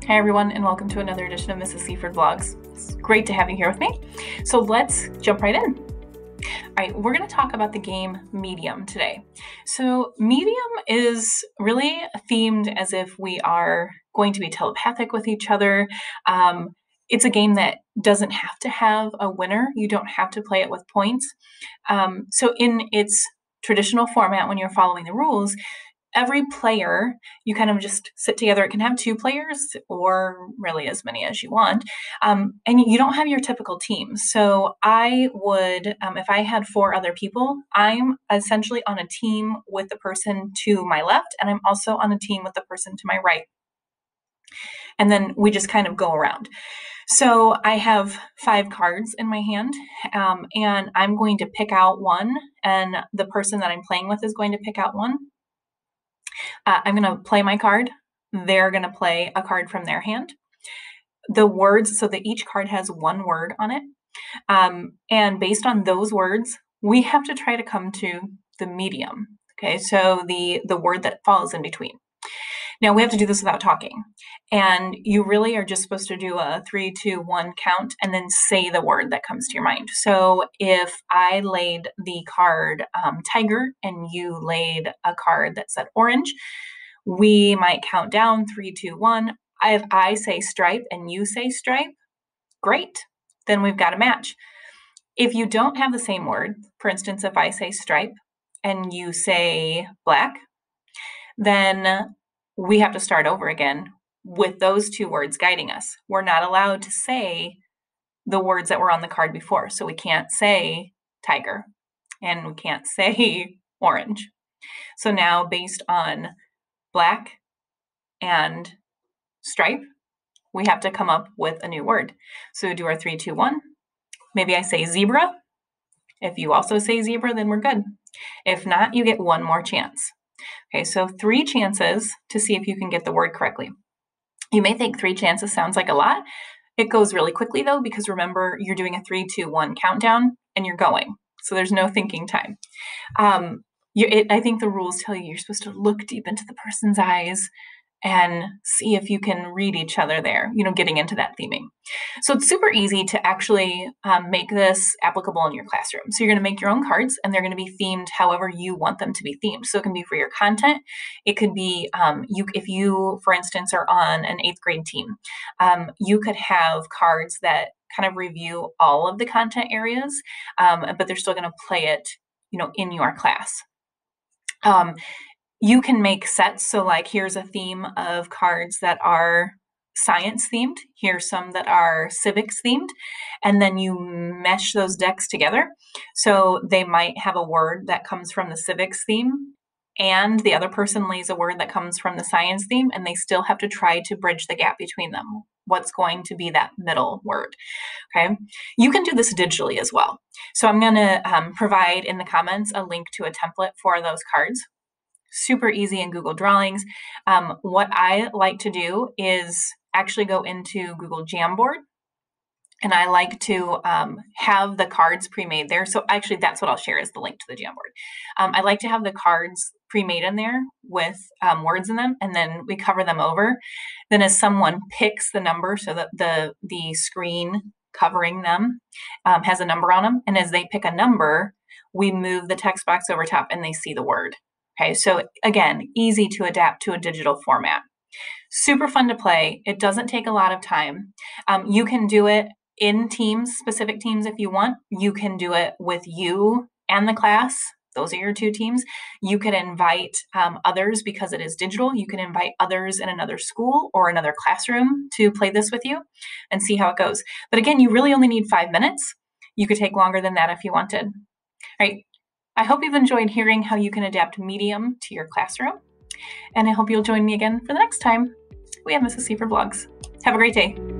Hi everyone, and welcome to another edition of Mrs. Seaford Vlogs. It's great to have you here with me. So let's jump right in. All right, we're going to talk about the game Medium today. So Medium is really themed as if we are going to be telepathic with each other. It's a game that doesn't have to have a winner. You don't have to play it with points. So in its traditional format, when you're following the rules, every player, you kind of just sit together. It can have 2 players or really as many as you want. And you don't have your typical team. So I would, if I had 4 other people, I'm essentially on a team with the person to my left, and I'm also on a team with the person to my right. And then we just kind of go around. So I have 5 cards in my hand, and I'm going to pick out one, and the person that I'm playing with is going to pick out one. I'm going to play my card. They're going to play a card from their hand. The words, so that each card has 1 word on it. And based on those words, we have to try to come to the medium. Okay, so the word that falls in between. Now we have to do this without talking. And you really are just supposed to do a 3, 2, 1 count and then say the word that comes to your mind. So if I laid the card tiger and you laid a card that said orange, we might count down 3, 2, 1. If I say stripe and you say stripe, great. Then we've got a match. If you don't have the same word, for instance, if I say stripe and you say black, then we have to start over again with those 2 words guiding us. We're not allowed to say the words that were on the card before. So we can't say tiger and we can't say orange. So now based on black and stripe, we have to come up with a new word. So we do our 3, 2, 1. Maybe I say zebra. If you also say zebra, then we're good. If not, you get 1 more chance. Okay, so 3 chances to see if you can get the word correctly. You may think 3 chances sounds like a lot. It goes really quickly though, because remember, you're doing a 3, 2, 1 countdown and you're going. So there's no thinking time. I think the rules tell you you're supposed to look deep into the person's eyes and see if you can read each other there, getting into that theming. So it's super easy to actually make this applicable in your classroom. So you're going to make your own cards and they're going to be themed however you want them to be themed. So it can be for your content. It could be, if you, for instance, are on an 8th grade team, you could have cards that kind of review all of the content areas, but they're still going to play it, in your class. You can make sets. So like, here's a theme of cards that are science themed. Here's some that are civics themed. And then you mesh those decks together. So they might have a word that comes from the civics theme and the other person lays a word that comes from the science theme, and they still have to try to bridge the gap between them. What's going to be that middle word? Okay. You can do this digitally as well. So I'm going to provide in the comments a link to a template for those cards. Super easy in Google Drawings. What I like to do is actually go into Google Jamboard, and I like to have the cards pre-made there. So actually that's what I'll share is the link to the Jamboard. I like to have the cards pre-made in there with words in them, and then we cover them over. Then as someone picks the number, so that the screen covering them has a number on them, and as they pick a number, we move the text box over top and they see the word. Okay, so again, easy to adapt to a digital format. Super fun to play. It doesn't take a lot of time. You can do it in teams, specific teams if you want. You can do it with you and the class. Those are your 2 teams. You can invite others because it is digital. You can invite others in another school or another classroom to play this with you and see how it goes. But again, you really only need 5 minutes. You could take longer than that if you wanted. All right. I hope you've enjoyed hearing how you can adapt Medium to your classroom. And I hope you'll join me again for the next time we have Mrs. Seaford Vlogs. Have a great day.